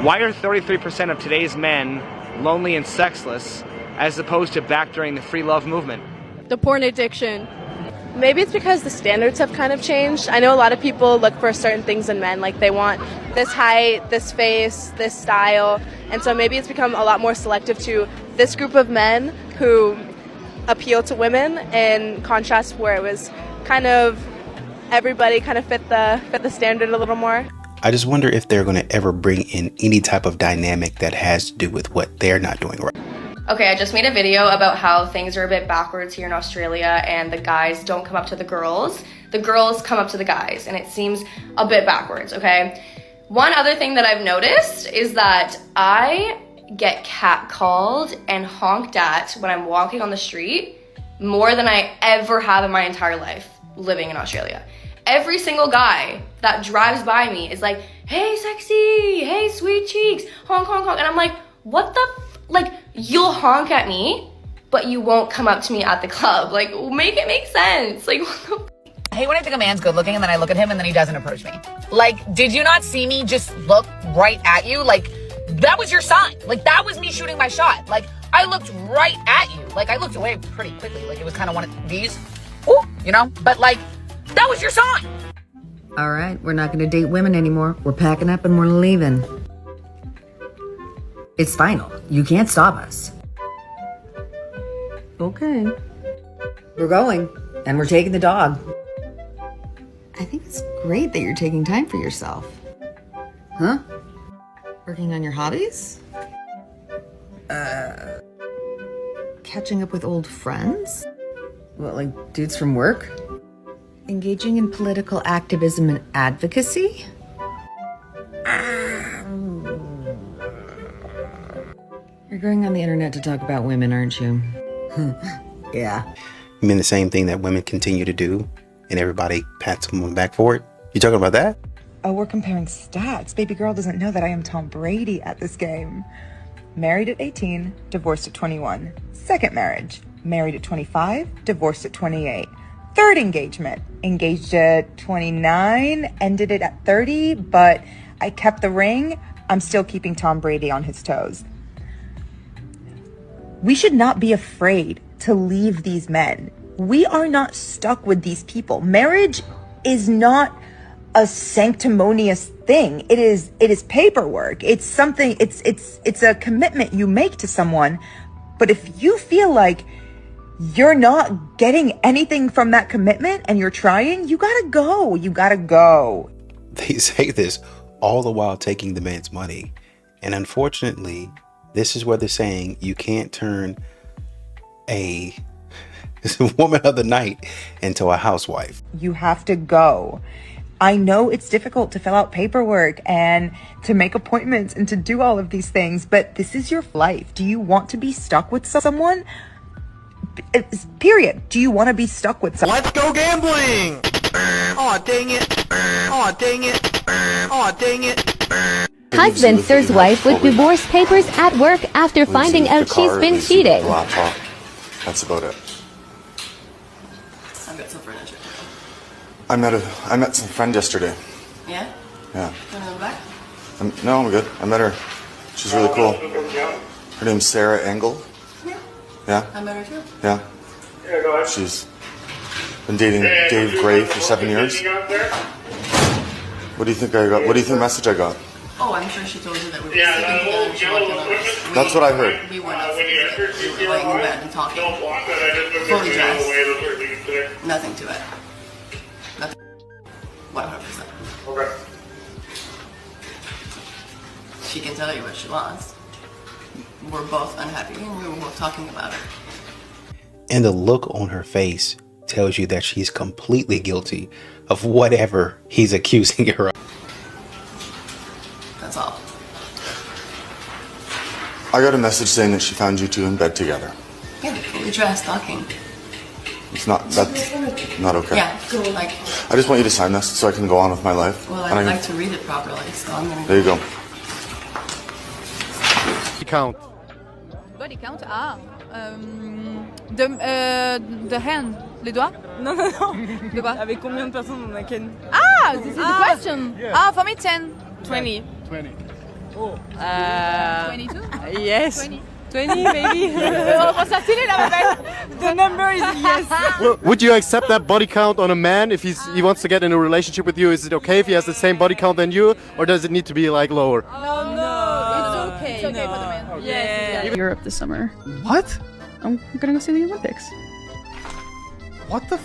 Why are 33% of today's men lonely and sexless as opposed to back during the free love movement? The porn addiction. Maybe it's because the standards have kind of changed. I know a lot of people look for certain things in men, like they want this height, this face, this style, and so maybe it's become a lot more selective to this group of men who appeal to women, in contrast where it was kind of everybody kind of fit the standard a little more. I just wonder if they're going to ever bring in any type of dynamic that has to do with what they're not doing right. Okay, I just made a video about how things are a bit backwards here in Australia and the guys don't come up to the girls. The girls come up to the guys and it seems a bit backwards, okay? One other thing that I've noticed is that I get catcalled and honked at when I'm walking on the street more than I ever have in my entire life living in Australia. Every single guy that drives by me is like, hey sexy, hey sweet cheeks, honk, honk, honk. And I'm like, what the like, you'll honk at me, but you won't come up to me at the club. Like, make it make sense. Like, what the I hate when I think a man's good looking and then I look at him and then he doesn't approach me. Like, did you not see me just look right at you? Like, that was your sign. Like, that was me shooting my shot. Like, I looked right at you. Like, I looked away pretty quickly. Like, it was kind of one of these, ooh, you know? But like, that was your sign. All right, we're not going to date women anymore. We're packing up and we're leaving. It's final. You can't stop us. Okay. We're going, and we're taking the dog. I think it's great that you're taking time for yourself. Huh? Working on your hobbies? Catching up with old friends? What, like dudes from work? Engaging in political activism and advocacy? You're going on the internet to talk about women, aren't you? Yeah. You mean the same thing that women continue to do and everybody pats them on the back for it? You talking about that? Oh, we're comparing stats. Baby girl doesn't know that I am Tom Brady at this game. Married at 18, divorced at 21. Second marriage, married at 25, divorced at 28. Third engagement, engaged at 29, ended it at 30, but I kept the ring. I'm still keeping Tom Brady on his toes. We should not be afraid to leave these men. We are not stuck with these people. Marriage is not a sanctimonious thing. It is paperwork. It's something, it's a commitment you make to someone. But if you feel like you're not getting anything from that commitment and you're trying, you gotta go. You gotta go. They say this all the while taking the man's money. And unfortunately, this is where they're saying you can't turn a woman of the night into a housewife. You have to go. I know it's difficult to fill out paperwork and to make appointments and to do all of these things, but this is your life. Do you want to be stuck with someone? Period. Do you want to be stuck with someone? Let's go gambling! Aw, dang it. Aw, dang it. Aw, dang it. Husband serves wife with divorce papers at work after finding out she's been cheating. That's about it. I've got some furniture. I met some friend yesterday. Yeah? Yeah. Wanna go back? No, I'm good. I met her. She's really cool. Her name's Sarah Engel. Yeah. Yeah? I met her too. Yeah. She's been dating Dave Gray for 7 years. What do you think I got? What do you think message I got? Oh, I'm sure she told you that we were sleeping together and she walked in on us. That's what I heard. We weren't out sleeping together. We were laying in bed and talking. Fully dressed. Nothing to it. Nothing. 100%. Okay. She can tell you what she wants. We're both unhappy and we were both talking about it. And the look on her face tells you that she's completely guilty of whatever he's accusing her of. That's all. I got a message saying that she found you two in bed together. Yeah, fully dressed, talking. That's not okay. Yeah, like. I just want you to sign this so I can go on with my life. Well, I'd like to read it properly, so I'm gonna. There you go. Count. Body count? The hand, les doigts? Non, non, non. De quoi? Avec combien de personnes on a Ken? This is the question. Yeah. For me 10. 20. 20. 22? Yes. 20 maybe. The number is yes. Well, would you accept that body count on a man if he wants to get in a relationship with you? Is it okay if he has the same body count than you, or does it need to be like lower? No, it's okay. It's okay for the man. Okay. Yes. Europe this summer. What? I'm gonna go see the Olympics. What the?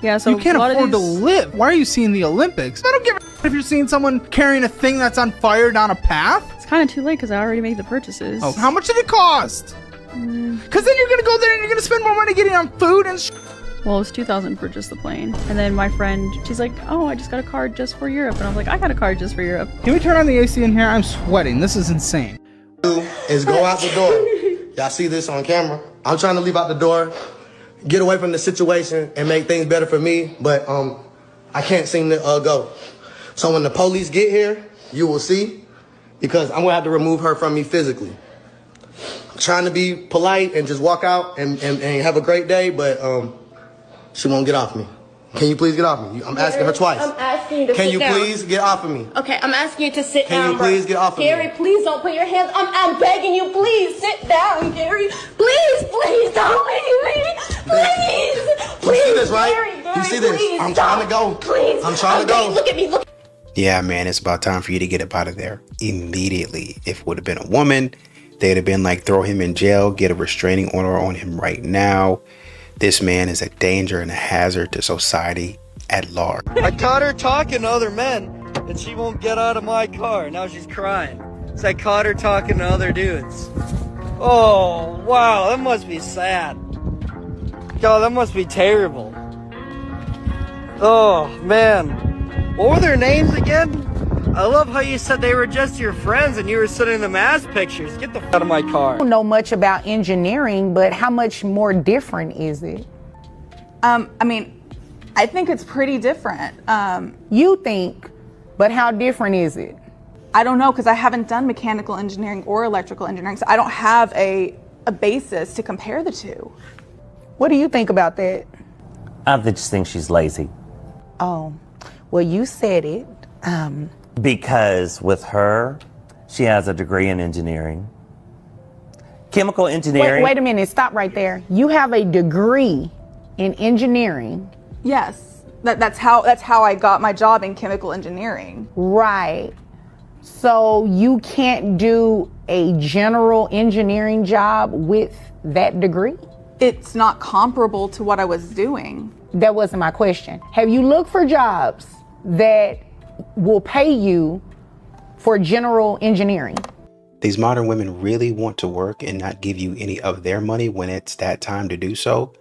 Yeah, so you can't afford to live. Why are you seeing the Olympics? I don't give a if you're seeing someone carrying a thing that's on fire down a path. It's kind of too late because I already made the purchases. Oh, how much did it cost? Because then you're gonna go there and you're gonna spend more money getting on food and. Well, it was $2,000 for just the plane, and then my friend, she's like, "Oh, I just got a card just for Europe," and I was like, "I got a card just for Europe." Can we turn on the AC in here? I'm sweating. This is insane. Is go out the door. Y'all see this on camera? I'm trying to leave out the door, get away from the situation, and make things better for me, but I can't seem to go. So when the police get here, you will see, because I'm gonna have to remove her from me physically. I'm trying to be polite and just walk out and have a great day, but she won't get off me. Can you please get off me? I'm asking her twice. I'm asking you to Can sit you down. please get off of me? Okay, I'm asking you to sit down. Can you please get off of me? Gary, please don't put your hands. I'm begging you, please sit down, Gary. Please don't leave me. Please. You see this, right? Gary, You see this? please, I'm trying to go. Please. I'm trying to go. Look at me. Look. Yeah, man, it's about time for you to get up out of there immediately. If it would have been a woman, they'd have been like, throw him in jail, get a restraining order on him right now. This man is a danger and a hazard to society at large. I caught her talking to other men, and she won't get out of my car. Now she's crying. So I caught her talking to other dudes. Oh, wow, that must be sad. God, that must be terrible. Oh, man. What were their names again? I love how you said they were just your friends and you were sending them ass pictures. Get the f*** out of my car. I don't know much about engineering, but how much more different is it? I mean, I think it's pretty different. You think, but how different is it? I don't know, because I haven't done mechanical engineering or electrical engineering, so I don't have a basis to compare the two. What do you think about that? I just think she's lazy. Oh, well, you said it. Because with her, she has a degree in engineering. Chemical engineering. Wait a minute, stop right there. You have a degree in engineering. Yes, that's how I got my job in chemical engineering. Right. So you can't do a general engineering job with that degree? It's not comparable to what I was doing. That wasn't my question. Have you looked for jobs that will pay you for general engineering? These modern women really want to work and not give you any of their money when it's that time to do so.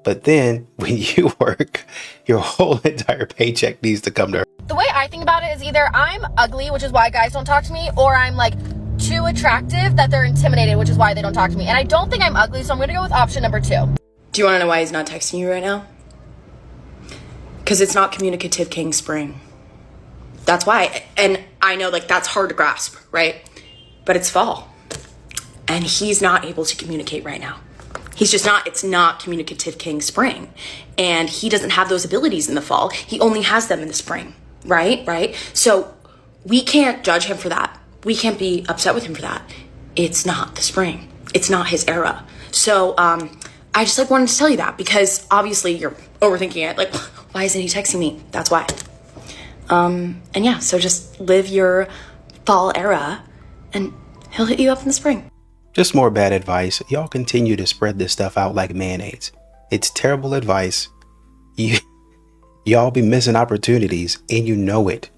But then when you work, your whole entire paycheck needs to come to her. The way I think about it is either I'm ugly, which is why guys don't talk to me, or I'm like too attractive that they're intimidated, which is why they don't talk to me. And I don't think I'm ugly, so I'm gonna go with option number 2. Do you want to know why he's not texting you right now? Because it's not communicative king spring. That's why. And I know, like, that's hard to grasp, right? But it's fall. And he's not able to communicate right now. He's just not. It's not communicative king spring. And he doesn't have those abilities in the fall. He only has them in the spring, right? So we can't judge him for that. We can't be upset with him for that. It's not the spring. It's not his era. So I just wanted to tell you that, because obviously you're overthinking it. Like, why isn't he texting me? That's why. And yeah, so just live your fall era and he'll hit you up in the spring. Just more bad advice. Y'all continue to spread this stuff out like mayonnaise. It's terrible advice. Y'all be missing opportunities and you know it.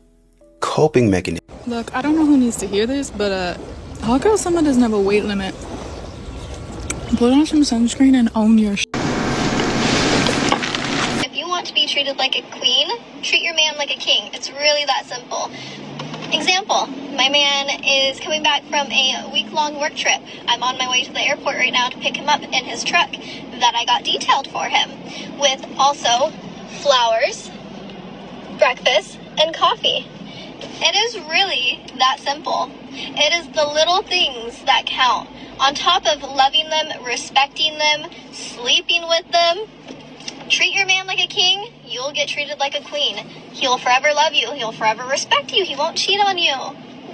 Coping mechanism. Look, I don't know who needs to hear this, but hot girl summer doesn't have a weight limit. Put on some sunscreen and own your If you want to be treated like a queen, treat your man like a king. It's really that simple. Example, my man is coming back from a week-long work trip. I'm on my way to the airport right now to pick him up in his truck that I got detailed for him, with also flowers, breakfast, and coffee. It is really that simple. It is the little things that count. On top of loving them, respecting them, sleeping with them, treat your man like a king, you'll get treated like a queen. He'll forever love you. He'll forever respect you. He won't cheat on you.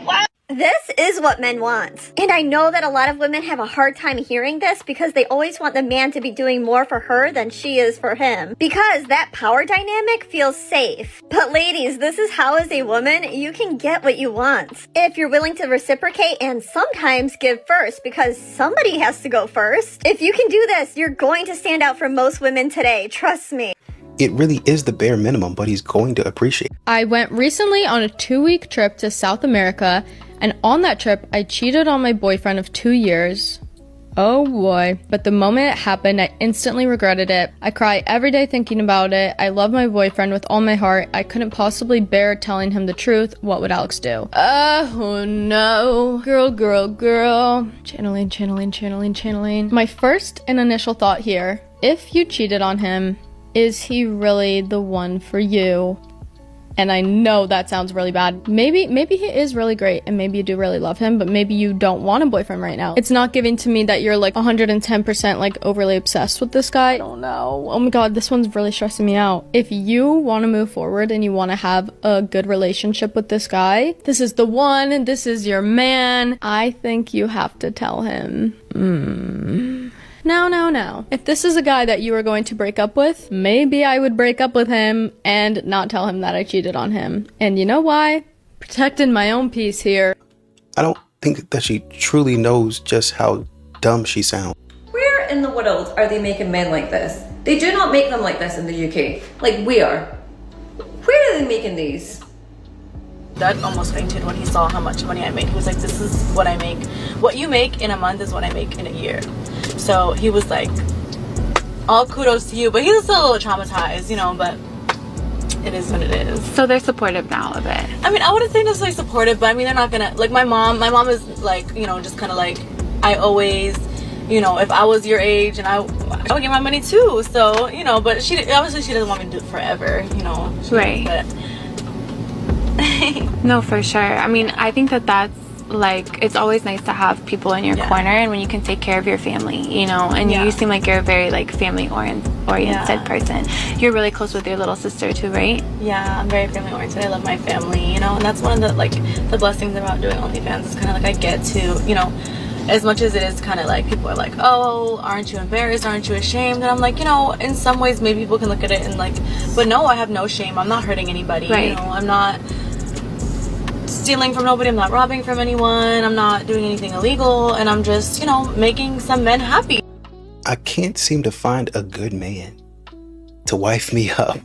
Wow. This is what men want. And I know that a lot of women have a hard time hearing this because they always want the man to be doing more for her than she is for him. Because that power dynamic feels safe. But ladies, this is how as a woman, you can get what you want. If you're willing to reciprocate and sometimes give first because somebody has to go first. If you can do this, you're going to stand out from most women today. Trust me. It really is the bare minimum, but he's going to appreciate it. I went recently on a 2-week trip to South America, and on that trip, I cheated on my boyfriend of 2 years. Oh boy. But the moment it happened, I instantly regretted it. I cry every day thinking about it. I love my boyfriend with all my heart. I couldn't possibly bear telling him the truth. What would Alex do? Oh no. Girl. Channeling. My first and initial thought here, if you cheated on him, is he really the one for you? And I know that sounds really bad. Maybe he is really great and maybe you do really love him, but maybe you don't want a boyfriend right now. It's not giving to me that you're like 110% like overly obsessed with this guy. I don't know. Oh my god, this one's really stressing me out. If you want to move forward and you want to have a good relationship with this guy, this is the one and this is your man, I think you have to tell him. Now. If this is a guy that you are going to break up with, maybe I would break up with him and not tell him that I cheated on him. And you know why? Protecting my own peace here. I don't think that she truly knows just how dumb she sounds. Where in the world are they making men like this? They do not make them like this in the UK. Like we are. Where are they making these? Dad almost fainted when he saw how much money I made. He was like, this is what I make. What you make in a month is what I make in a year. So he was like, all kudos to you. But he was still a little traumatized, you know, but it is what it is. So they're supportive now of it. I mean, I wouldn't say necessarily supportive, but I mean, they're not gonna, like my mom is like, you know, just kind of like, I always, you know, if I was your age and I would get my money too. So, you know, but she obviously she doesn't want me to do it forever, you know. Right. But no, for sure. I mean, I think that's like, it's always nice to have people in your corner and when you can take care of your family, you know, and you seem like you're a very like family oriented person. You're really close with your little sister too, right? Yeah, I'm very family oriented. I love my family, you know, and that's one of the like the blessings about doing OnlyFans is kind of like I get to, you know, as much as it is kind of like people are like, oh, aren't you embarrassed, aren't you ashamed? And I'm like, you know, in some ways maybe people can look at it and like, but no, I have no shame. I'm not hurting anybody, you know, I'm not stealing from nobody, I'm not robbing from anyone, I'm not doing anything illegal, and I'm just, you know, making some men happy. I can't seem to find a good man to wife me up.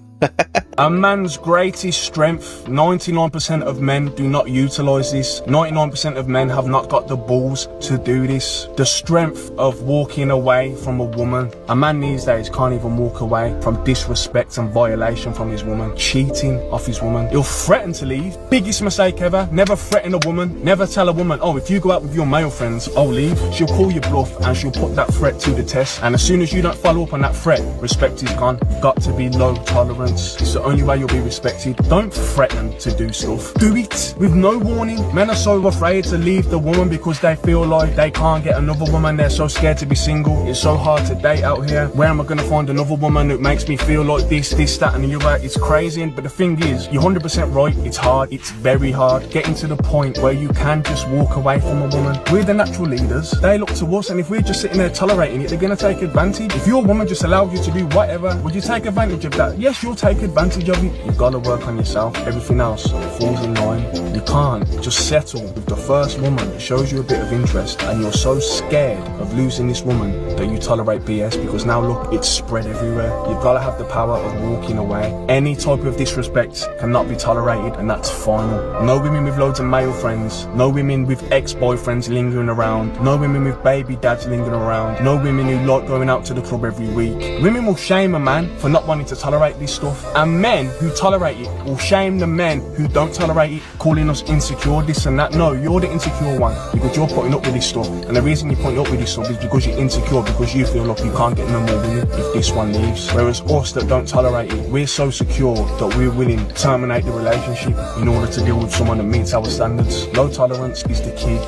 A man's greatest strength, 99% of men do not utilize this. 99% of men have not got the balls to do this. The strength of walking away from a woman. A man these days can't even walk away from disrespect and violation from his woman. Cheating off his woman. He'll threaten to leave. Biggest mistake ever. Never threaten a woman. Never tell a woman, oh, if you go out with your male friends, I'll leave. She'll call you bluff and she'll put that threat to the test. And as soon as you don't follow up on that threat, respect is gone. Got to be low tolerance. It's the only way you'll be respected. Don't threaten to do stuff. Do it with no warning. Men are so afraid to leave the woman because they feel like they can't get another woman. They're so scared to be single. It's so hard to date out here. Where am I going to find another woman that makes me feel like this, that and the other? It's crazy. But the thing is, you're 100% right. It's hard. It's very hard. Getting to the point where you can just walk away from a woman. We're the natural leaders. They look to us, and if we're just sitting there tolerating it, they're going to take advantage. If your woman just allowed you to do whatever, would you take advantage of that? Yes, you'll take advantage of it. You've got to work on yourself. Everything else falls in line. You can't just settle with the first woman that shows you a bit of interest and you're so scared of losing this woman that you tolerate BS, because now look, it's spread everywhere. You've got to have the power of walking away. Any type of disrespect cannot be tolerated, and that's final. No women with loads of male friends. No women with ex-boyfriends lingering around. No women with baby dads lingering around. No women who like going out to the club every week. Women will shame a man for not wanting to tolerate this stuff, and men who tolerate it will shame the men who don't tolerate it, calling us insecure, this and that. No, you're the insecure one because you're putting up with this stuff, and the reason you're putting up with this stuff is because you're insecure, because you feel like you can't get no more women if this one leaves. Whereas us that don't tolerate it, we're so secure that we're willing to terminate the relationship in order to deal with someone that meets our standards. Low tolerance is the key.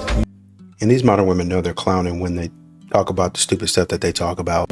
And these modern women know they're clowning when they talk about the stupid stuff that they talk about.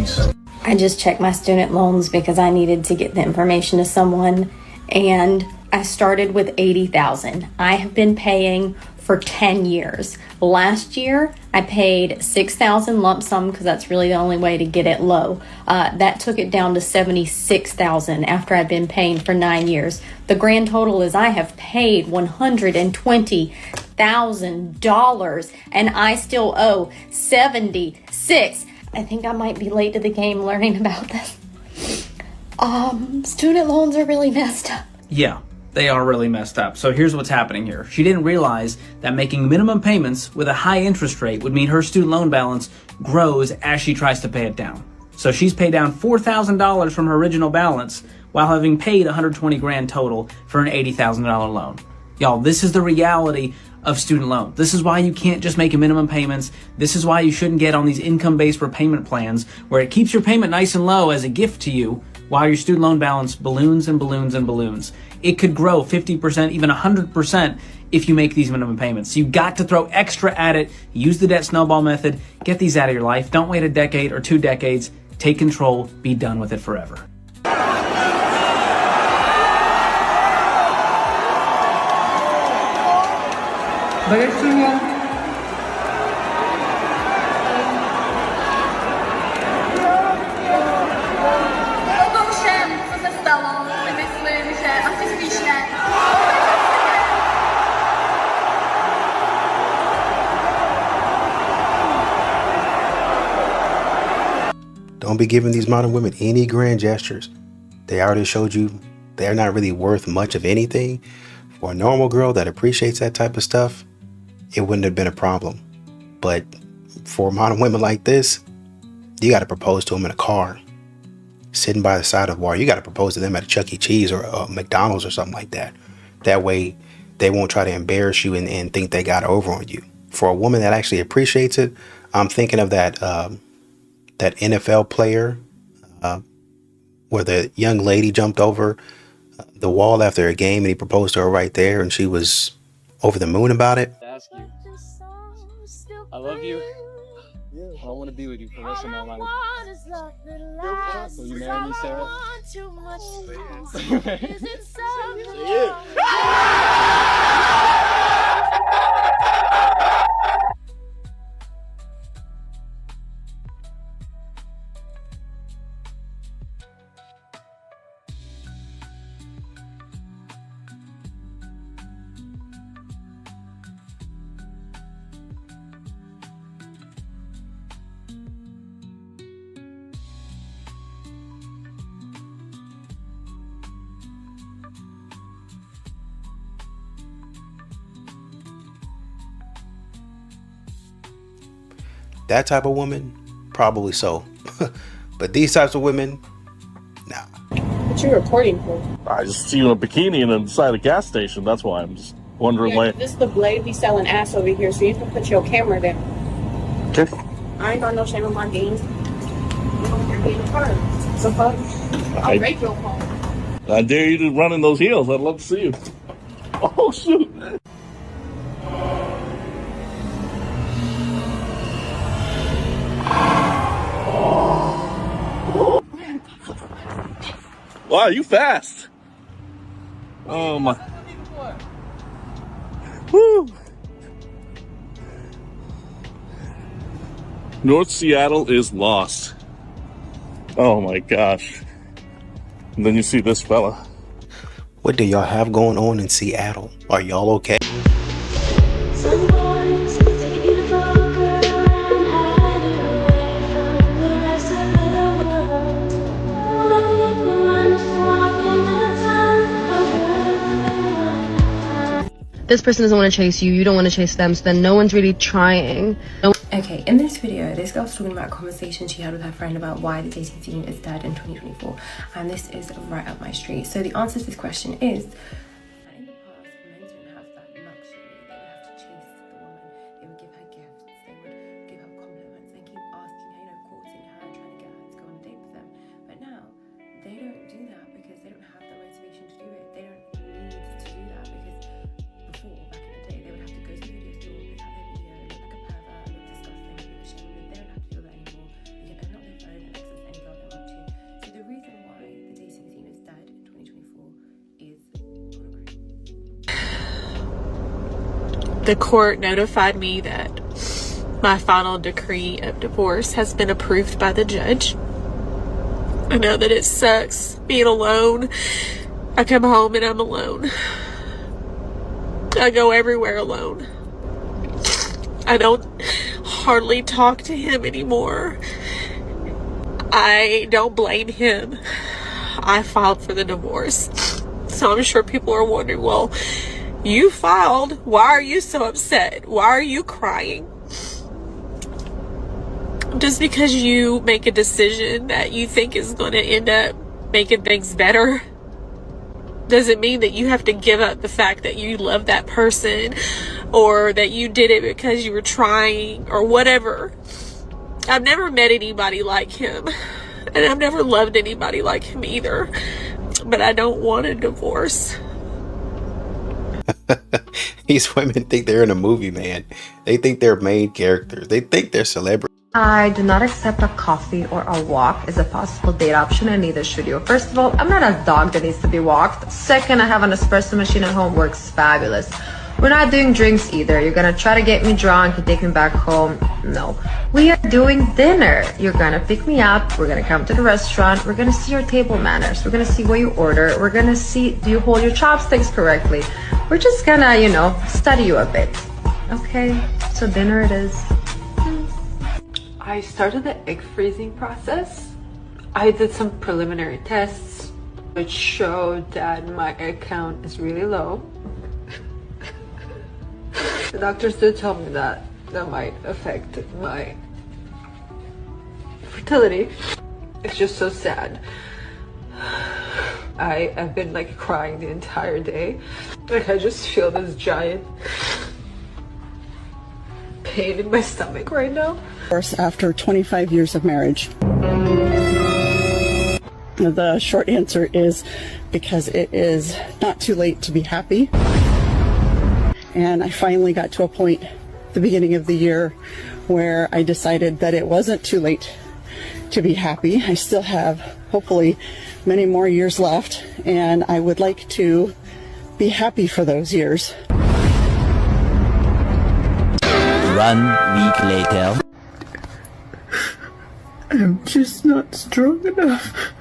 I just checked my student loans because I needed to get the information to someone, and I started with $80,000. I have been paying for 10 years. Last year, I paid $6,000 lump sum because that's really the only way to get it low. That took it down to $76,000 after I've been paying for 9 years. The grand total is I have paid $120,000 and I still owe $76,000. I think I might be late to the game learning about this. Student loans are really messed up. Yeah, they are really messed up. So here's what's happening here. She didn't realize that making minimum payments with a high interest rate would mean her student loan balance grows as she tries to pay it down. So she's paid down $4,000 from her original balance while having paid $120,000 total for an $80,000 loan. Y'all, this is the reality of student loan. This is why you can't just make a minimum payments. This is why you shouldn't get on these income-based repayment plans where it keeps your payment nice and low as a gift to you while your student loan balance balloons and balloons and balloons. It could grow 50%, even 100% if you make these minimum payments. You got to throw extra at it. Use the debt snowball method. Get these out of your life. Don't wait a decade or 2 decades. Take control. Be done with it forever. Don't be giving these modern women any grand gestures. They already showed you they're not really worth much of anything. For a normal girl that appreciates that type of stuff, it wouldn't have been a problem. But for modern women like this, you got to propose to them in a car, sitting by the side of water. You got to propose to them at a Chuck E. Cheese or a McDonald's or something like that. That way they won't try to embarrass you and think they got over on you. For a woman that actually appreciates it, I'm thinking of that NFL player where the young lady jumped over the wall after a game and he proposed to her right there and she was over the moon about it. Ask you. I love you. I want to be with you for the rest of my life. Will you marry me, Sarah? That type of woman, probably so. But these types of women, nah. What you recording for? I just see you in a bikini inside a gas station. That's why I'm just wondering why. This is the Blade be selling ass over here, so you can put your camera down. Okay. I ain't got no shame in my games. You don't care being a part. So fuck. I'll break your phone. I dare you to run in those heels. I'd love to see you. Oh, shoot. Wow, you fast. Oh my. Woo. North Seattle is lost. Oh my gosh. And then you see this fella. What do y'all have going on in Seattle? Are y'all okay? This person doesn't want to chase you, you don't want to chase them, so then no one's really trying. Okay, in this video, this girl's talking about a conversation she had with her friend about why the dating scene is dead in 2024, and this is right up my street. So the answer to this question is that in the past, men didn't have that luxury. They would have to chase the woman, they would give her gifts, they would give her compliments, they keep asking her, courting her, trying to get her to go on a date with them. But now, they don't do that because they don't have the motivation to do it. They don't need to do that because before, back in the day, they would have to go to the video store, pick out their video, look like a pervert, look disgusting, look ashamed. They don't have to do that anymore. They can open up their phone and access any girl they want to. So the reason why the dating scene is dead in 2024 is The court notified me that my final decree of divorce has been approved by the judge. I know that it sucks being alone. I come home and I'm alone. I go everywhere alone. I don't hardly talk to him anymore. I don't blame him. I filed for the divorce. So I'm sure people are wondering, well, you filed. Why are you so upset? Why are you crying? Just because you make a decision that you think is going to end up making things better doesn't mean that you have to give up the fact that you love that person or that you did it because you were trying or whatever. I've never met anybody like him, and I've never loved anybody like him either, but I don't want a divorce. These women think they're in a movie, man. They think they're main characters. They think they're celebrities. I do not accept a coffee or a walk as a possible date option, and neither should you. First of all, I'm not a dog that needs to be walked. Second, I have an espresso machine at home, works fabulous. We're not doing drinks either. You're gonna try to get me drunk and take me back home. No. We are doing dinner. You're gonna pick me up. We're gonna come to the restaurant. We're gonna see your table manners. We're gonna see what you order. We're gonna see, do you hold your chopsticks correctly? We're just gonna, you know, study you a bit. Okay, so dinner it is. I started the egg freezing process. I did some preliminary tests which showed that my egg count is really low. The doctors did tell me that might affect my fertility. It's just so sad. I've been like crying the entire day. Like I just feel this giant pain in my stomach right now. After 25 years of marriage. The short answer is because it is not too late to be happy. And I finally got to a point at the beginning of the year where I decided that it wasn't too late to be happy. I still have hopefully many more years left, and I would like to be happy for those years. 1 week later. I'm just not strong enough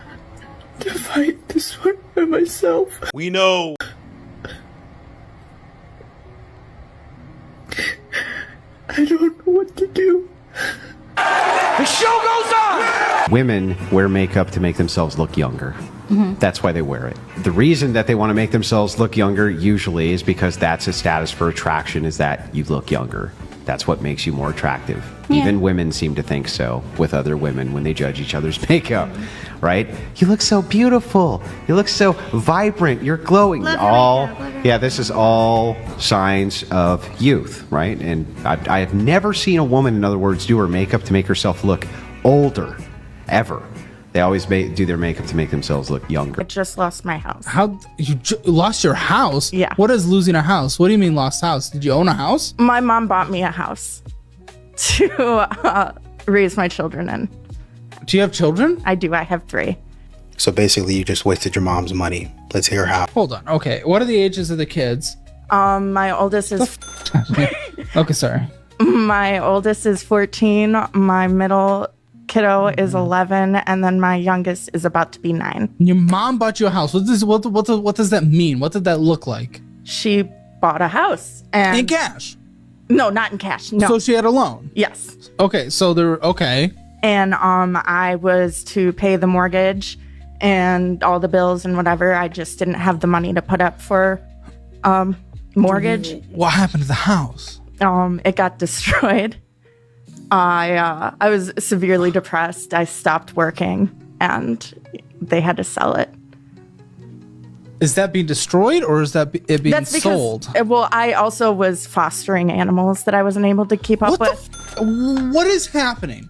to fight this one by myself. We know. I don't know what to do. The show goes on! Women wear makeup to make themselves look younger. That's why they wear it. The reason that they want to make themselves look younger usually is because that's a status for attraction, is that you look younger. That's what makes you more attractive. Yeah. Even women seem to think so with other women when they judge each other's makeup, right? You look so beautiful. You look so vibrant. You're glowing. Yeah, this is all signs of youth, right? And I have never seen a woman, in other words, do her makeup to make herself look older, ever. They always do their makeup to make themselves look younger. I just lost my house. How you lost your house? Yeah. What is losing a house? What do you mean lost house? Did you own a house? My mom bought me a house to raise my children in. Do you have children? I do. I have 3. So basically, you just wasted your mom's money. Let's hear how. Hold on. Okay. What are the ages of the kids? My oldest is. Okay, sorry. My oldest is 14. My middle kiddo is 11, and then my youngest is about to be 9. Your mom bought you a house. What does that mean? What did that look like? She bought a house and in cash. No, not in cash. No. So she had a loan. Yes. Okay. So okay. And I was to pay the mortgage and all the bills and whatever. I just didn't have the money to put up for mortgage. What happened to the house? It got destroyed. I was severely depressed. I stopped working and they had to sell it. Is that being destroyed or is that it being sold? Well, I also was fostering animals that I wasn't able to keep up with. What is happening?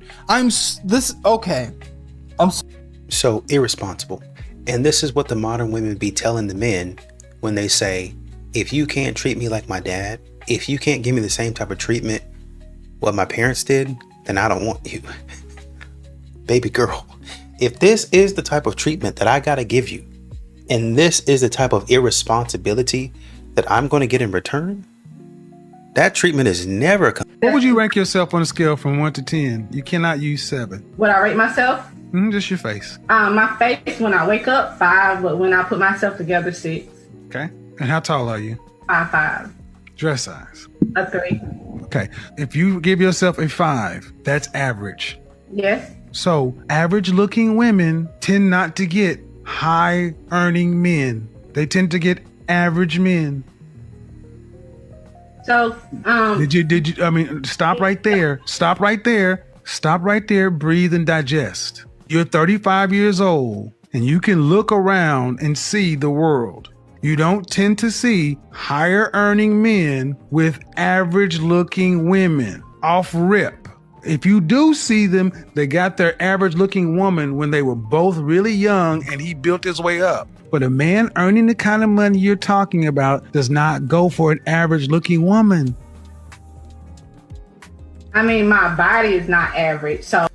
So irresponsible. And this is what the modern women be telling the men when they say, if you can't treat me like my dad, if you can't give me the same type of treatment what my parents did, then I don't want you. Baby girl, if this is the type of treatment that I gotta give you, and this is the type of irresponsibility that I'm gonna get in return, That treatment is never. What would you rank yourself on a scale from 1 to 10? You cannot use 7. Would I rate myself? Just your face. My face when I wake up 5, but when I put myself together 6. Okay. And how tall are you? 5'5". Dress size? A 3. Okay. If you give yourself a 5, that's average. Yes. So average looking women tend not to get high earning men. They tend to get average men. So, did you, I mean, stop right there. Stop right there. Stop right there. Breathe and digest. You're 35 years old and you can look around and see the world. You don't tend to see higher earning men with average looking women off rip. If you do see them, they got their average looking woman when they were both really young and he built his way up. But a man earning the kind of money you're talking about does not go for an average looking woman. I mean, my body is not average, so.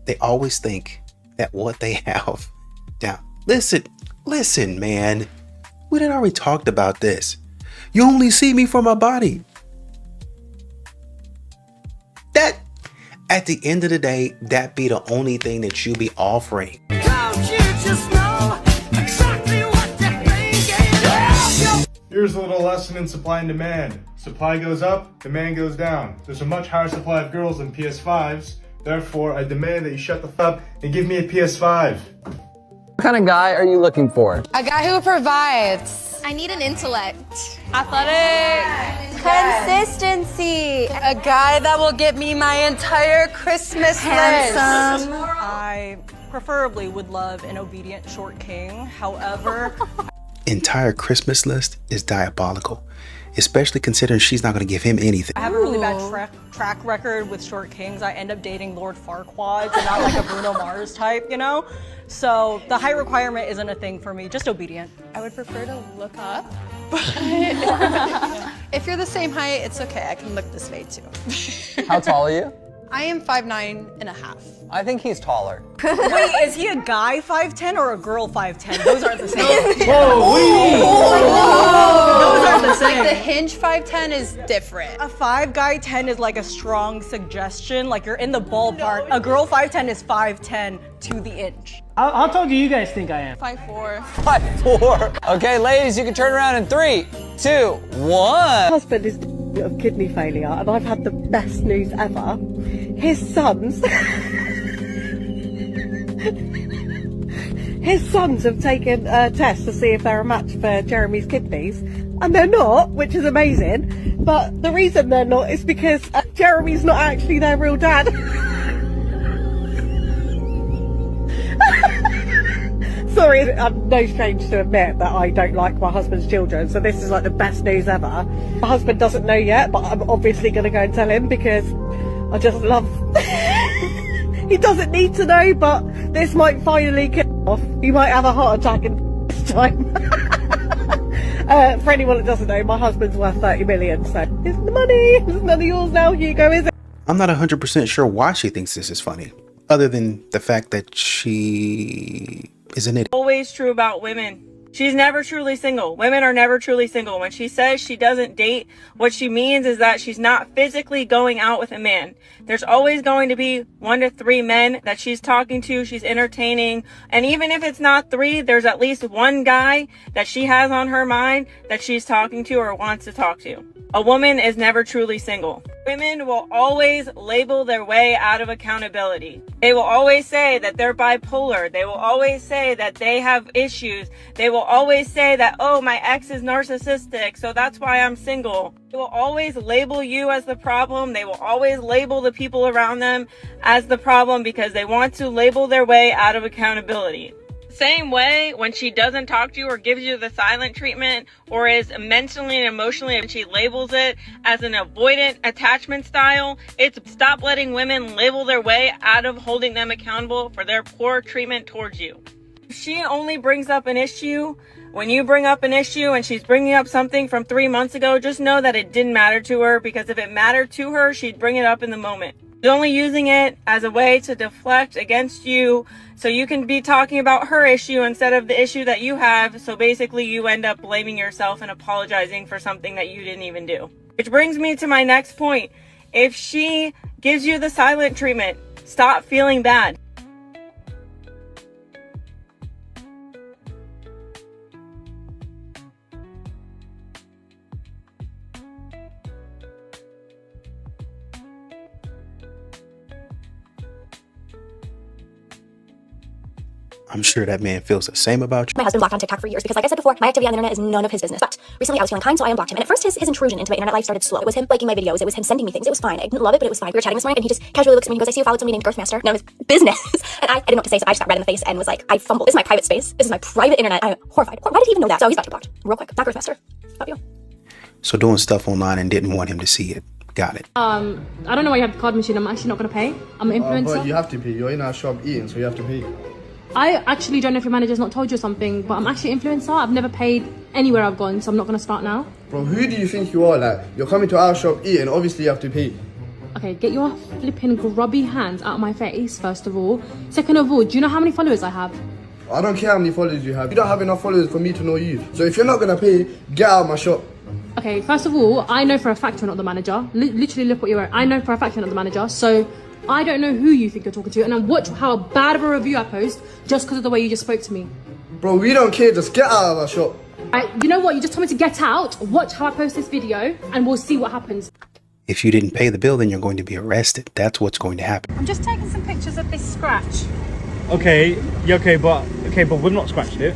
They always think that what they have down. Listen, man. We done already talked about this. You only see me for my body. That, at the end of the day, that be the only thing that you be offering. Don't you just know exactly what they're thinking? Here's a little lesson in supply and demand. Supply goes up, demand goes down. There's a much higher supply of girls than PS5s. Therefore, I demand that you shut the f up and give me a PS5. What kind of guy are you looking for? A guy who provides. I need an intellect. Athletic. Consistency. A guy that will get me my entire Christmas Handsome. list. I preferably would love an obedient short king. However, Entire Christmas list is diabolical, especially considering she's not going to give him anything. I have a really bad track record with short kings. I end up dating Lord Farquaad and not like a Bruno Mars type, you know? So the height requirement isn't a thing for me, just obedient. I would prefer to look up, but if you're the same height, it's okay. I can look this way too. How tall are you? I am 5'9.5". I think he's taller. Wait, is he a guy 5'10" or a girl 5'10"? Those aren't the same. Those aren't the same. Like the hinge 5'10" is different. A 5 guy 10 is like a strong suggestion, like you're in the ballpark. A girl 5'10" is 5'10" to the inch. How tall do you guys think I am? 5'4". 5'4". Okay, ladies, you can turn around in 3, 2, 1. My husband is of kidney failure and I've had the best news ever. His sons have taken a test to see if they're a match for Jeremy's kidneys and they're not, which is amazing, but the reason they're not is because Jeremy's not actually their real dad. Sorry, I'm no stranger to admit that I don't like my husband's children, so this is like the best news ever. My husband doesn't know yet, but I'm obviously going to go and tell him because I just love... He doesn't need to know, but this might finally kick off. He might have a heart attack in this time. For anyone that doesn't know, my husband's worth 30 million, so here's the money. It's none of yours now, Hugo, is it? I'm not 100% sure why she thinks this is funny, other than the fact that she is an idiot. Always true about women. She's never truly single. Women are never truly single. When she says she doesn't date, what she means is that she's not physically going out with a man. There's always going to be 1 to 3 men that she's talking to, she's entertaining. And even if it's not 3, there's at least 1 guy that she has on her mind that she's talking to or wants to talk to. A woman is never truly single. Women will always label their way out of accountability. They will always say that they're bipolar. They will always say that they have issues. They will always say that, oh, my ex is narcissistic, so that's why I'm single. They will always label you as the problem. They will always label the people around them as the problem because they want to label their way out of accountability. Same way when she doesn't talk to you or gives you the silent treatment or is mentally and emotionally, and she labels it as an avoidant attachment style, it's stop letting women label their way out of holding them accountable for their poor treatment towards you. If she only brings up an issue when you bring up an issue and she's bringing up something from 3 months ago, just know that it didn't matter to her, because if it mattered to her, she'd bring it up in the moment. She's only using it as a way to deflect against you so you can be talking about her issue instead of the issue that you have. So basically you end up blaming yourself and apologizing for something that you didn't even do. Which brings me to my next point. If she gives you the silent treatment, stop feeling bad. I'm sure that man feels the same about you. My husband blocked on TikTok for years because, like I said before, my activity on the internet is none of his business. But recently I was feeling kind, so I unblocked him. And at first his intrusion into my internet life started slow. It was him liking my videos. It was him sending me things. It was fine. I didn't love it, but it was fine. We were chatting this morning and he just casually looks at me and goes, I see you followed somebody named Girthmaster. None of his business. And I didn't know what to say, so I just got red in the face and was like, I fumbled. This is my private space. This is my private internet. I'm horrified. Why did he even know that? So he's about to get blocked. Real quick. Not Girthmaster. Love you. So doing stuff online and didn't want him to see it. Got it. I don't know why you have the card machine. I'm actually not going to pay. I'm an influencer. But you have to pay. You're in our shop eating, so you have to pay. I actually don't know if your manager's not told you something, but I'm actually an influencer. I've never paid anywhere I've gone, so I'm not going to start now. Bro, who do you think you are? Like, you're coming to our shop eating, obviously you have to pay. Okay, get your flipping grubby hands out of my face, first of all. Second of all, do you know how many followers I have? I don't care how many followers you have. You don't have enough followers for me to know you. So if you're not going to pay, get out of my shop. Okay, first of all, I know for a fact you're not the manager. Literally, look what you're wearing. I know for a fact you're not the manager, so I don't know who you think you're talking to, and then watch how bad of a review I post just because of the way you just spoke to me. Bro, we don't care. Just get out of our shop. You know what? You just told me to get out. Watch how I post this video, and we'll see what happens. If you didn't pay the bill, then you're going to be arrested. That's what's going to happen. I'm just taking some pictures of this scratch. Okay, yeah, okay, but we've not scratched it.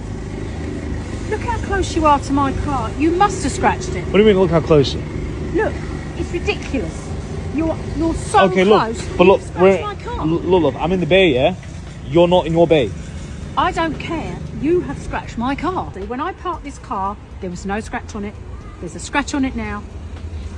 Look how close you are to my car. You must have scratched it. What do you mean? Look how close? Look, it's ridiculous. You're so okay, close. Look, but look, My car. look, I'm in the bay, yeah? You're not in your bay. I don't care. You have scratched my car. When I parked this car, there was no scratch on it. There's a scratch on it now.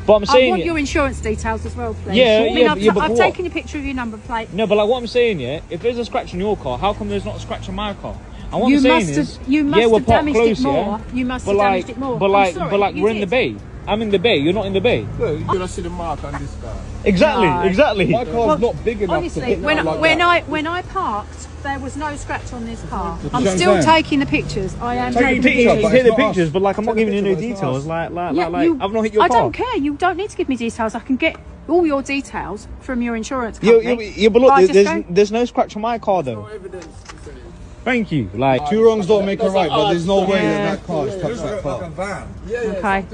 But I'm saying, I want your insurance details as well, please. Yeah, I've taken a picture of your number plate. No, but like what I'm saying, yeah, if there's a scratch on your car, how come there's not a scratch on my car? And what You I'm saying must is, have- you must yeah, we're have parked damaged close, it more. yeah? You must but have like, damaged it more. But I'm like, sorry, but like, you we're in the did. bay. I'm in the bay. You're not in the bay. Look, you're gonna see the mark on this car. Exactly, No. exactly. My car's not big enough Honestly, to put when down like that. when I parked, there was no scratch on this car. you I'm know what still I'm saying? taking the pictures. I am Take taking the pictures, take the not us. pictures, but like I'm not Take the giving you no picture, but it's not details. us. Yeah, I've not hit your I car. don't care. You don't need to give me details. I can get all your details from your insurance Yeah, company. yeah, but By look, just going- there's no scratch on my car though. Thank you. Like Two wrongs don't make a right, but there's no way Yeah. that car is touched that car. Okay.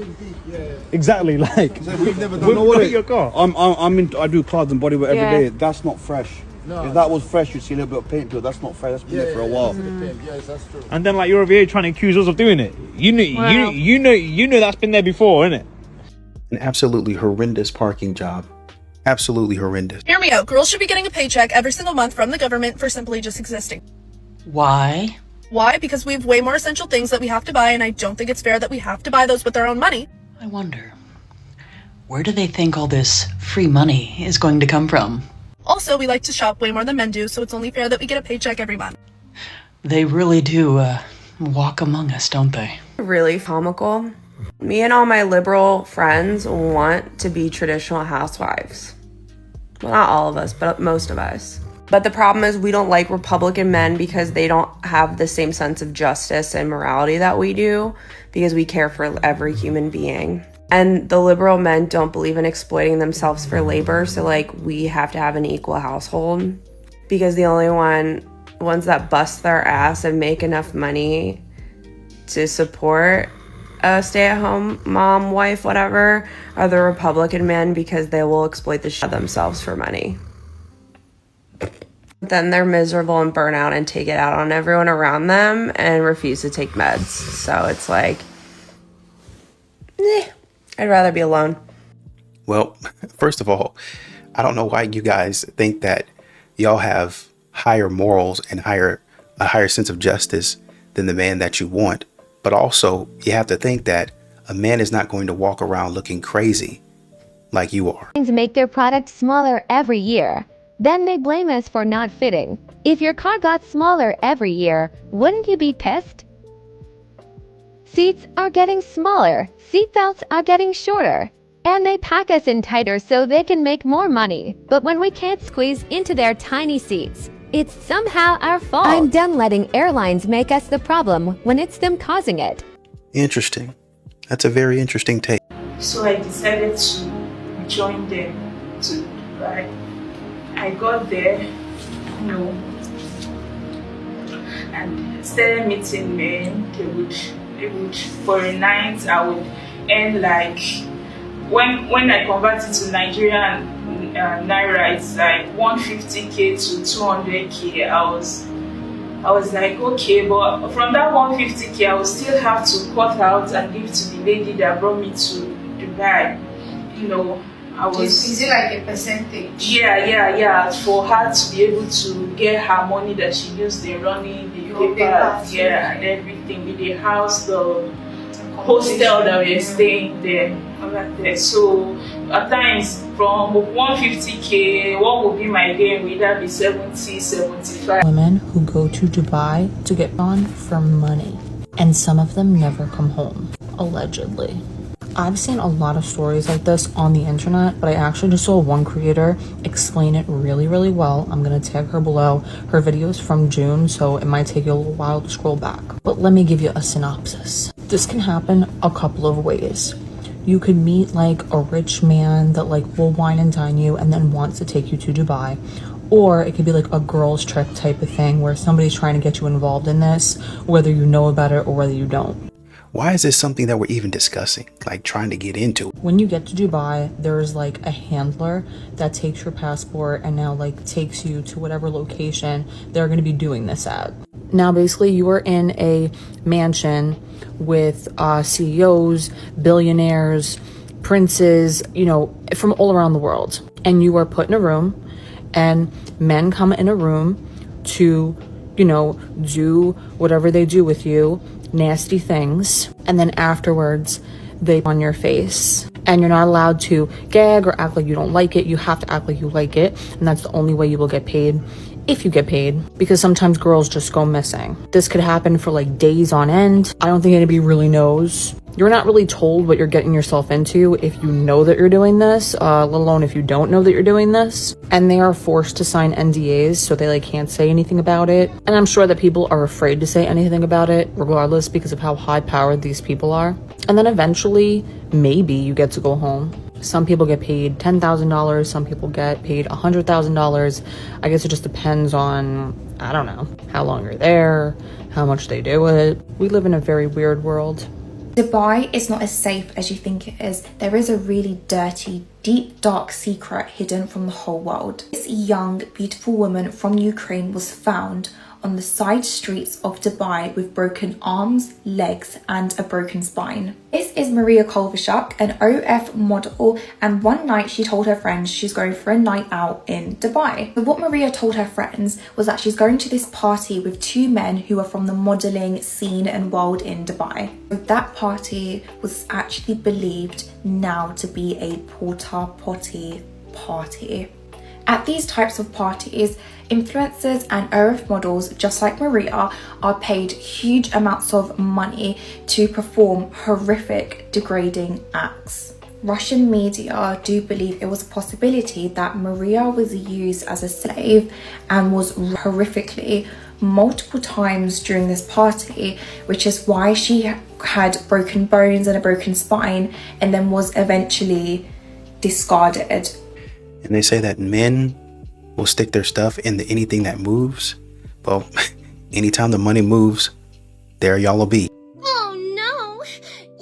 exactly, like We've never done we've no not way. hit your car. I do cars and bodywork Yeah. every day. That's not fresh. If that was fresh, you'd see a little bit of paint peel. That's not fresh. That's been there for a while. Yes, that's true. And then like you're over here trying to accuse us of doing it. You know, you know that's been there before, innit? An absolutely horrendous parking job. Absolutely horrendous. Hear me out. Girls should be getting a paycheck every single month from the government for simply just existing. Why? Why? Because we have way more essential things that we have to buy, and I don't think it's fair that we have to buy those with our own money. I wonder, where do they think all this free money is going to come from? Also, we like to shop way more than men do, so it's only fair that we get a paycheck every month. They really do walk among us, don't they? Really comical. Me and all my liberal friends want to be traditional housewives. Well, not all of us, but most of us. But the problem is we don't like Republican men because they don't have the same sense of justice and morality that we do, because we care for every human being. And the liberal men don't believe in exploiting themselves for labor, so like we have to have an equal household, because the only ones that bust their ass and make enough money to support a stay-at-home mom, wife, whatever, are the Republican men, because they will exploit the shit out of themselves for money. Then they're miserable and burn out and take it out on everyone around them and refuse to take meds. So it's like, I'd rather be alone. Well, first of all, I don't know why you guys think that y'all have higher morals and a higher sense of justice than the man that you want. But also, you have to think that a man is not going to walk around looking crazy like you are. Make their product smaller every year. Then they blame us for not fitting. If your car got smaller every year, wouldn't you be pissed? Seats are getting smaller, seatbelts are getting shorter, and they pack us in tighter so they can make more money. But when we can't squeeze into their tiny seats, it's somehow our fault. I'm done letting airlines make us the problem when it's them causing it. Interesting. That's a very interesting take. So I decided to join them to Dubai. I got there, and started meeting men. They would for a night I would earn like, when I converted to Nigerian naira, it's like 150k to 200k. I was like, okay, but from that 150k I would still have to cut out and give to the lady that brought me to Dubai. I was. Is it like a percentage? Yeah. For her to be able to get her money that she used in running the papers, and everything, with the house, the hostel that we were staying there, all right there. So at times from 150k, what would be my gain? Would that be 70, 75? Women who go to Dubai to get on for money, and some of them never come home, allegedly. I've seen a lot of stories like this on the internet, but I actually just saw one creator explain it really, really well. I'm gonna tag her below. Her video is from June, so it might take you a little while to scroll back. But let me give you a synopsis. This can happen a couple of ways. You could meet like a rich man that like will wine and dine you and then wants to take you to Dubai. Or it could be like a girls trip type of thing where somebody's trying to get you involved in this, whether you know about it or whether you don't. Why is this something that we're even discussing, like trying to get into? When you get to Dubai, there's like a handler that takes your passport and now like takes you to whatever location they're going to be doing this at. Now basically you are in a mansion with CEOs, billionaires, princes, from all around the world. And you are put in a room, and men come in a room to, do whatever they do with you, nasty things, and then afterwards they on your face, and you're not allowed to gag or act like you don't like it. You have to act like you like it, and that's the only way you will get paid, if you get paid, because sometimes girls just go missing. This could happen for like days on end. I don't think anybody really knows. You're not really told what you're getting yourself into if you know that you're doing this, let alone if you don't know that you're doing this. And they are forced to sign NDAs, so they like can't say anything about it. And I'm sure that people are afraid to say anything about it, regardless, because of how high powered these people are. And then eventually, maybe you get to go home. Some people get paid $10,000, some people get paid $100,000. I guess it just depends on, I don't know, how long you're there, how much they do it. We live in a very weird world. Dubai is not as safe as you think it is. There is a really dirty, deep, dark secret hidden from the whole world. This young, beautiful woman from Ukraine was found on the side streets of Dubai with broken arms, legs, and a broken spine. This is Maria Kolvashuk, an OF model, and one night she told her friends she's going for a night out in Dubai. But what Maria told her friends was that she's going to this party with two men who are from the modeling scene and world in Dubai. That party was actually believed now to be a porta potty party. At these types of parties, influencers and OF models, just like Maria, are paid huge amounts of money to perform horrific, degrading acts. Russian media do believe it was a possibility that Maria was used as a slave and was horrifically multiple times during this party, which is why she had broken bones and a broken spine and then was eventually discarded. And they say that men will stick their stuff into anything that moves. Well, anytime the money moves, there y'all will be. Oh no!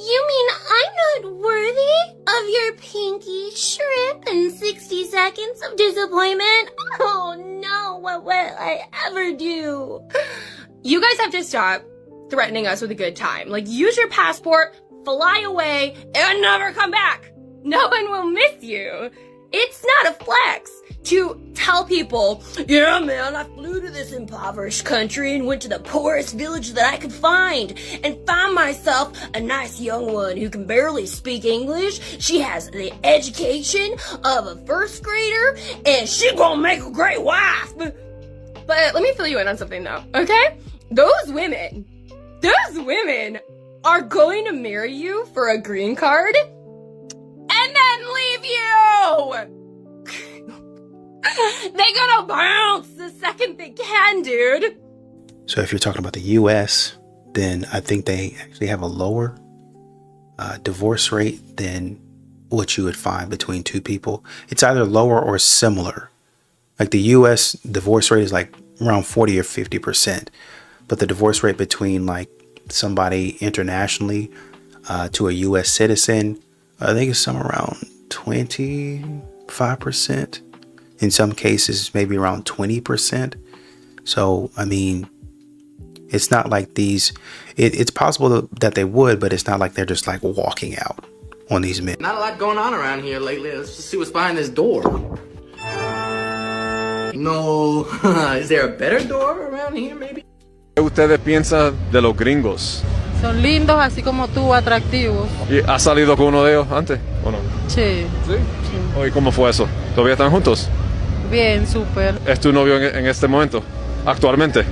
You mean I'm not worthy of your pinky shrimp and 60 seconds of disappointment? Oh no, what will I ever do? You guys have to stop threatening us with a good time. Like, use your passport, fly away, and never come back. No one will miss you. It's not a flex to tell people, yeah man, I flew to this impoverished country and went to the poorest village that I could find and found myself a nice young one who can barely speak English. She has the education of a first grader and she gonna make a great wife. But let me fill you in on something though, okay? Those women are going to marry you for a green card and then leave you! They gonna bounce the second they can, dude. So if you're talking about the US, then I think they actually have a lower divorce rate than what you would find between two people. It's either lower or similar. Like the US divorce rate is like around 40 or 50%. But the divorce rate between like somebody internationally to a US citizen, I think it's somewhere around 25%. In some cases, maybe around 20%. So, I mean, it's not like these, it's possible that they would, but it's not like they're just like walking out on these men. Not a lot going on around here lately. Let's just see what's behind this door. No, is there a better door around here maybe? ¿Qué ustedes piensan de los gringos? Son lindos, así como tú, atractivos. ¿Y has salido con uno de ellos antes o no? Sí. ¿Sí? ¿Y cómo fue eso? ¿Todavía están juntos? Bien, súper. ¿Es tu novio en este momento? ¿Actualmente?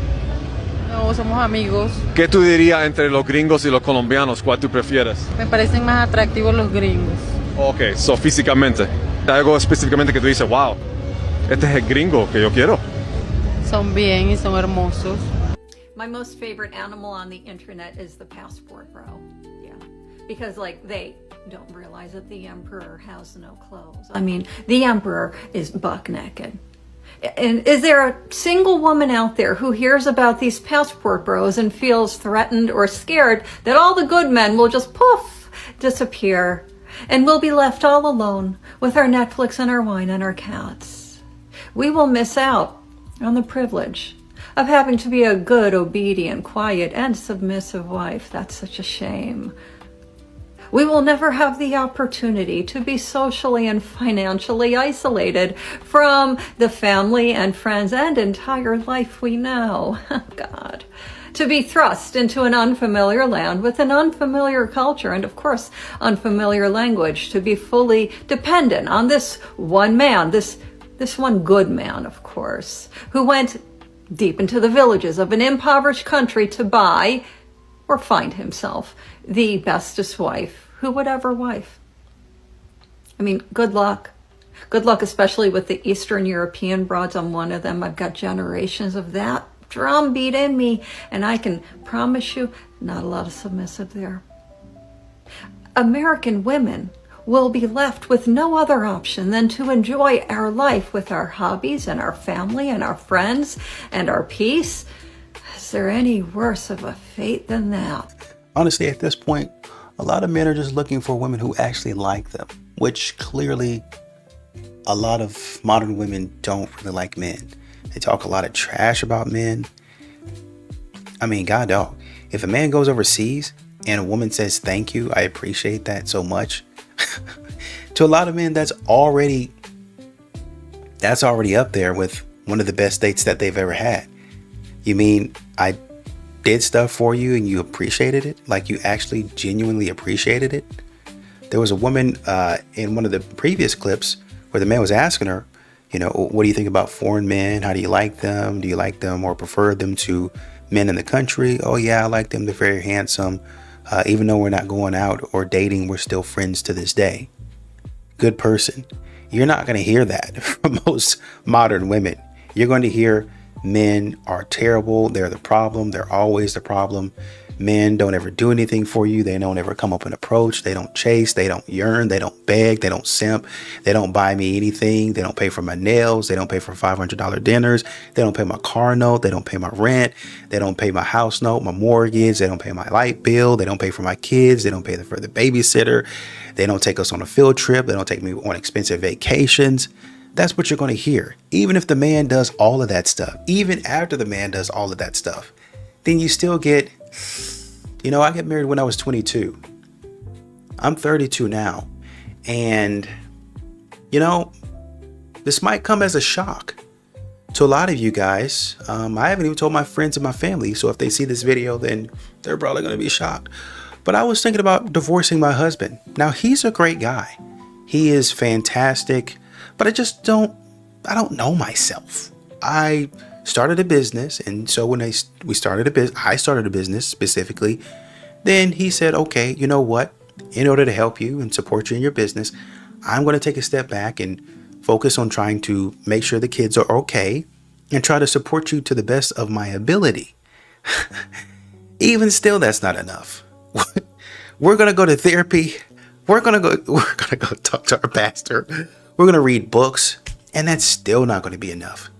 No, somos amigos. ¿Qué tú dirías entre los gringos y los colombianos? ¿Cuál tú prefieres? Me parecen más atractivos los gringos. Ok, so físicamente. Algo específicamente que tú dices, wow, este es el gringo que yo quiero. Son bien y son hermosos. My most favorite animal on the internet is the passport bro. Yeah. Because like they don't realize that the emperor has no clothes. I mean, the emperor is buck naked. And is there a single woman out there who hears about these passport bros and feels threatened or scared that all the good men will just poof, disappear, and we'll be left all alone with our Netflix and our wine and our cats? We will miss out on the privilege of having to be a good, obedient, quiet, and submissive wife. That's such a shame. We will never have the opportunity to be socially and financially isolated from the family and friends and entire life we know. God. To be thrust into an unfamiliar land with an unfamiliar culture and, of course, unfamiliar language. To be fully dependent on this one man, this one good man, of course, who went deep into the villages of an impoverished country to buy or find himself the bestest wife who would ever wife. I mean, good luck. Good luck, especially with the Eastern European broads. I'm one of them. I've got generations of that drumbeat in me, and I can promise you, not a lot of submissive there. American women will be left with no other option than to enjoy our life with our hobbies and our family and our friends and our peace. Is there any worse of a fate than that? Honestly, at this point, a lot of men are just looking for women who actually like them, which clearly a lot of modern women don't really like men. They talk a lot of trash about men. I mean, God dog, if a man goes overseas and a woman says, thank you, I appreciate that so much. To a lot of men, that's already up there with one of the best dates that they've ever had. You mean I did stuff for you and you appreciated it? Like you actually genuinely appreciated it? There was a woman in one of the previous clips where the man was asking her, you know, what do you think about foreign men? How do you like them? Do you like them or prefer them to men in the country? Oh yeah, I like them. They're very handsome. Even though we're not going out or dating, we're still friends to this day. Good person. You're not going to hear that from most modern women. You're going to hear men are terrible. They're the problem. They're always the problem. Men don't ever do anything for you. They don't ever come up and approach. They don't chase. They don't yearn. They don't beg. They don't simp. They don't buy me anything. They don't pay for my nails. They don't pay for $500 dinners. They don't pay my car note. They don't pay my rent. They don't pay my house note, my mortgage. They don't pay my light bill. They don't pay for my kids. They don't pay for the babysitter. They don't take us on a field trip. They don't take me on expensive vacations. That's what you're going to hear. Even if the man does all of that stuff, even after the man does all of that stuff, then you still get, you know, I got married when I was 22. I'm 32 now. And, you know, this might come as a shock to a lot of you guys. I haven't even told my friends and my family. So if they see this video, then they're probably going to be shocked. But I was thinking about divorcing my husband. Now, he's a great guy. He is fantastic. But I don't know myself. I started a business, and so when I started a business specifically, then he said, okay, you know what? In order to help you and support you in your business, I'm going to take a step back and focus on trying to make sure the kids are okay and try to support you to the best of my ability. Even still, that's not enough. We're going to go to therapy. we're gonna go talk to our pastor. We're gonna read books, and that's still not gonna be enough.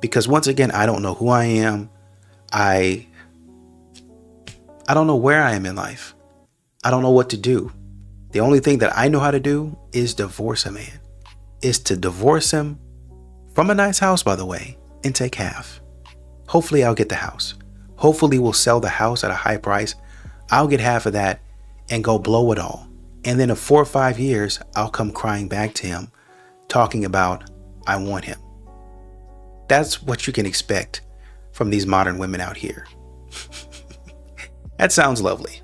Because once again, I don't know who I am. I don't know where I am in life. I don't know what to do. The only thing that I know how to do is divorce a man. Is to divorce him from a nice house, by the way, and take half. Hopefully I'll get the house. Hopefully we'll sell the house at a high price. I'll get half of that and go blow it all. And then in 4 or 5 years, I'll come crying back to him, talking about, I want him. That's what you can expect from these modern women out here. That sounds lovely.